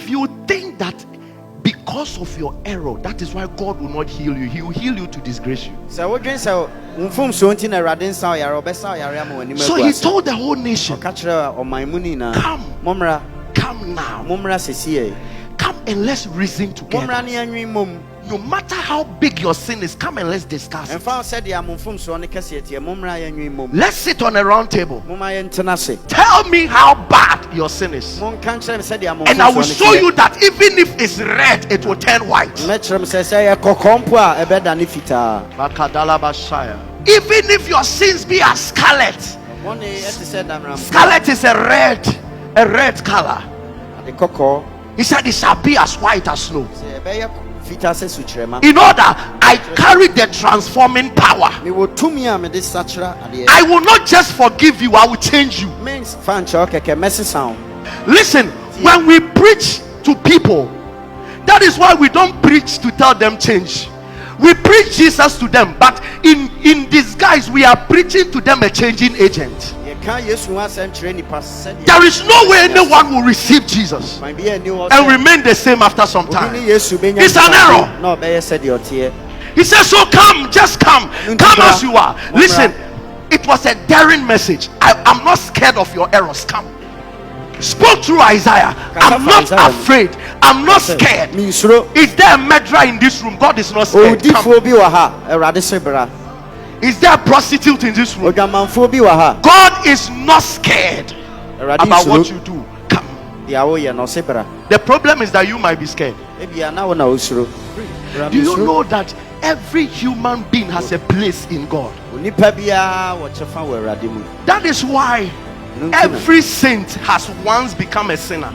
if you think that because of your error, that is why God will not heal you, He will heal you to disgrace you. So He told the whole nation, come now, come and let's reason together. No matter how big your sin is, come and let's discuss it. Let's sit on a round table. Tell me how bad your sin is, and I will show you that even if it's red, it will turn white. Even if your sins be as scarlet, scarlet is a red color. He said it shall be as white as snow. In order, I carry the transforming power. I will not just forgive you, I will change you. Listen, when we preach to people, that is why we don't preach to tell them change. We preach Jesus to them, but in disguise we are preaching to them a changing agent. There is no way anyone will receive Jesus and remain the same after some time. It's an error. He says, so come, just come as you are. Listen, it was a daring message. I'm not scared of your errors. Come. Spoke through Isaiah. I'm not afraid. I'm not scared. Is there a murderer in this room? God is not scared. Come. Is there a prostitute in this room? God is not scared about what you do. Come. The problem is that you might be scared. Do you know that every human being has a place in God? That is why every saint has once become a sinner,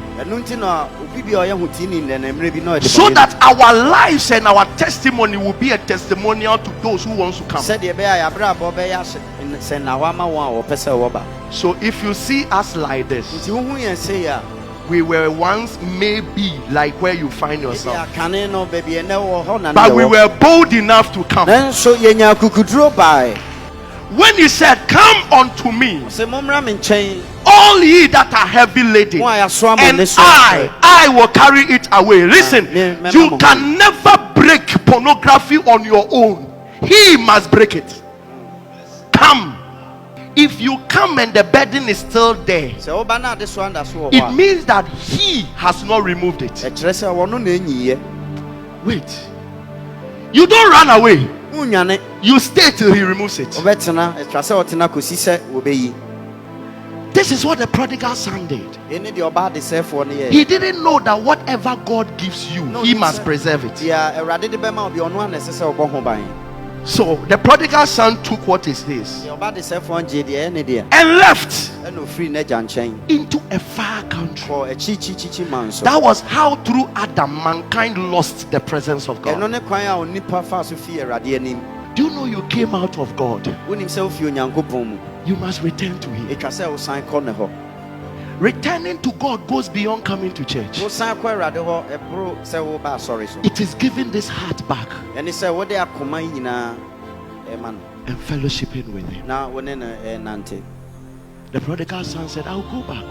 so that our lives and our testimony will be a testimonial to those who want to come. So if you see us like this, we were once maybe like where you find yourself, but we were bold enough to come. When he said, come unto me, all ye that are heavy laden, and I will carry it away. Listen, you can never break pornography on your own. He must break it. Come. If you come and the burden is still there, it means that he has not removed it. Wait. You don't run away. You stay till he removes it. This is what the prodigal son did. He didn't know that whatever God gives you, he must preserve it. So the prodigal son took what is his and left into a far country. That was how through Adam mankind lost the presence of God. Do you know you came out of God? You must return to him. Returning to God goes beyond coming to church. It is giving this heart back and fellowshipping with him. The prodigal son said, I'll go back.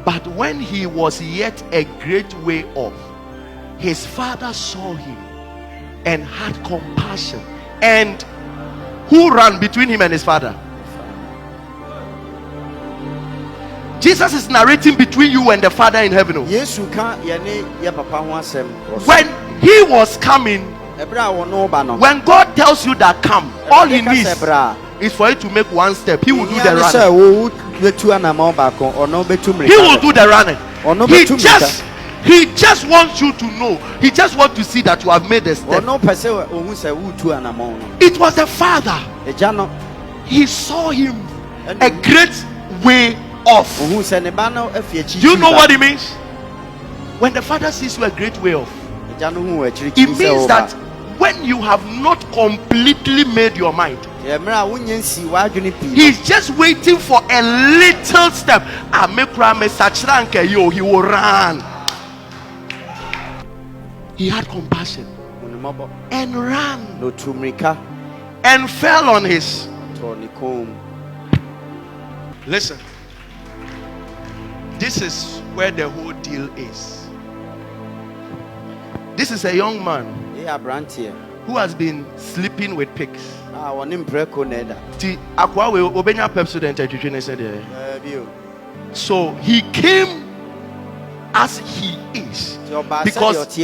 But when he was yet a great way off, his father saw him and had compassion. And who ran between him and his father? Jesus is narrating between you and the Father in heaven. When he was coming, when God tells you that come, all he needs is for you to make one step. He will do the running. He will do the running. He just wants you to know. He just wants to see that you have made a step. It was the Father. He saw him a great way off. Do you know what it means? When the Father sees you a great way off, it means that when you have not completely made your mind, he's just waiting for a little step. He will run. He had compassion and ran and fell on his. Listen, this is where the whole deal is. This is a young man who has been sleeping with pigs. So he came as he is because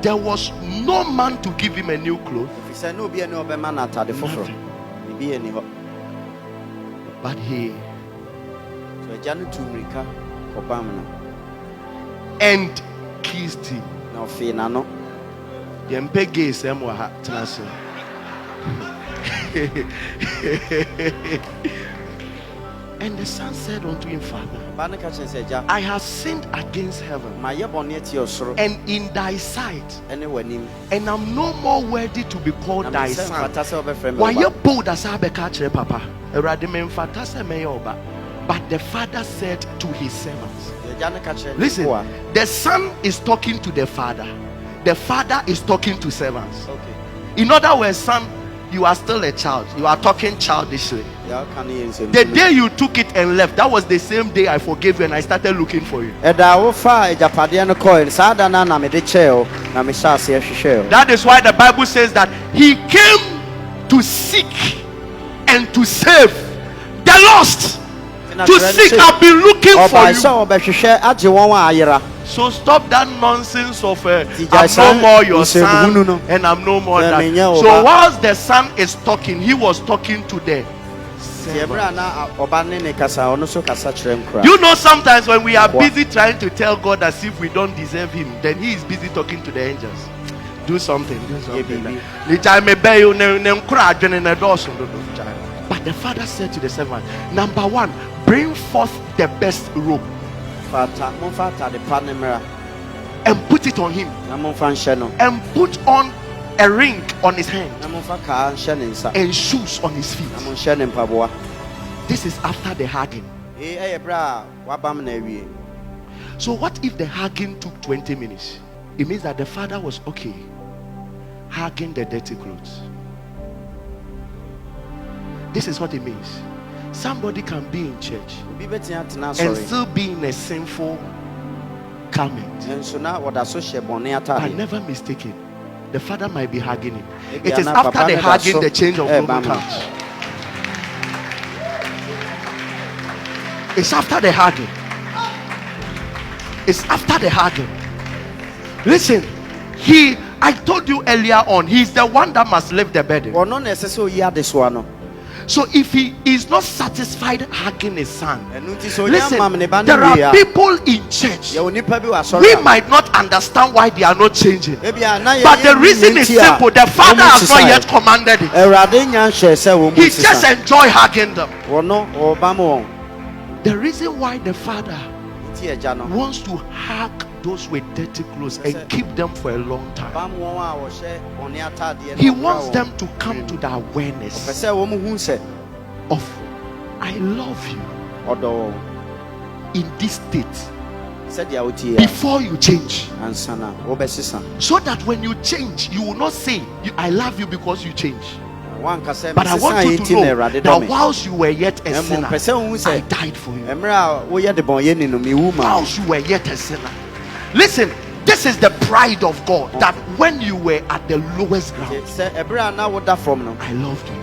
there was no man to give him a new clothes. But he and kissed him. And the son said unto him, Father, I have sinned against heaven and in thy sight, and I'm no more worthy to be called thy son. Why you bold as I catch papa? But the father said to his servants, listen, the son is talking to the father is talking to servants. In other words, son, you are still a child. You are talking childishly. The day you took it and left, that was the same day I forgave you and I started looking for you. That is why the Bible says that he came to seek and to save the lost. To seek, I've been looking for you. So stop that nonsense of I'm no more your son and I'm no more that. So whilst the son is talking, he was talking to the servant. You know, sometimes when we are busy trying to tell God as if we don't deserve him, then he is busy talking to the angels. Do something. But the father said to the servant, number one, bring forth the best robe and put it on him, and put on a ring on his hand and shoes on his feet. This is after the hugging. So what if the hugging took 20 minutes? It means that the father was okay hugging the dirty clothes. This is what it means. Somebody can be in church and still be in a sinful garment. But never mistake it. The father might be hugging him. It is after the hugging the change of robe comes. It's after the hugging. It's after the hugging. Listen, I told you earlier on, he's the one that must lift the burden. So if he is not satisfied hugging his son, listen, there are people in church, we might not understand why they are not changing, but the reason is simple. The father has not yet commanded it. He just enjoy hugging them. The reason why the father wants to hug those with dirty clothes and keep them for a long time, he wants them to come to the awareness of I love you in this state before you change, so that when you change you will not say I love you because you change. But I want you to know that whilst you were yet a sinner, I died for you. Whilst you were yet a sinner. Listen, this is the pride of God, that when you were at the lowest ground, I loved you.